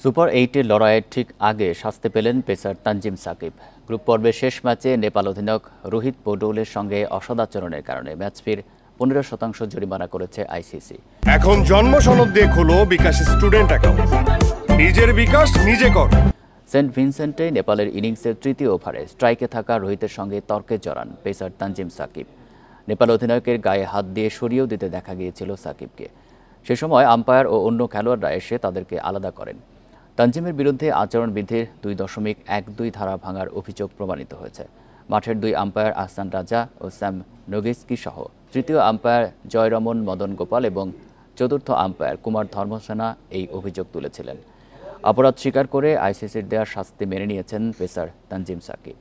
Super 8-এর লড়াইয়ের ঠিক আগে শাস্তি পেলেন পেসার তানজিম সাকিব। গ্রুপ পর্বের শেষ ম্যাচে নেপাল অধিনায়ক রোহিত পৌডৌলের সঙ্গে অসদাচরণের কারণে ম্যাচ ফির 15% জরিমানা করেছে আইসিসি। এখন জন্ম সনদ দিয়ে খোলো বিকাশ স্টুডেন্ট অ্যাকাউন্ট। নিজের বিকাশ নিজে কর। সেন্ট ভিনসেন্টে নেপালের ইনিংসের তৃতীয় ওভারে স্ট্রাইকে থাকা রোহিতের সঙ্গে তর্কে জড়ান পেসার তানজিম সাকিব। নেপাল অধিনায়কের গায়ে হাত দিয়ে সরিয়েও দিতে দেখা গিয়েছিল সাকিবকে। সে সময় আম্পায়ার ও অন্য খেলোয়াড়রা এসে তাদেরকে আলাদা করেন। তানজিমের বিরুদ্ধে আচরণবিধির 2.12 ধারা ভাঙার অভিযোগ প্রমাণিত হয়েছে। মাঠের দুই আম্পায়ার আহসান রাজা ও স্যাম নোগেস্কি সহ তৃতীয় আম্পায়ার জয়রমন মদন গোপাল এবং চতুর্থ আম্পায়ার কুমার ধর্মসেনা এই অভিযোগ তুলেছিলেন। অপরাধ স্বীকার করে আইসিসির দেওয়া শাস্তি মেনে নিয়েছেন পেসার তানজিম সাকিব।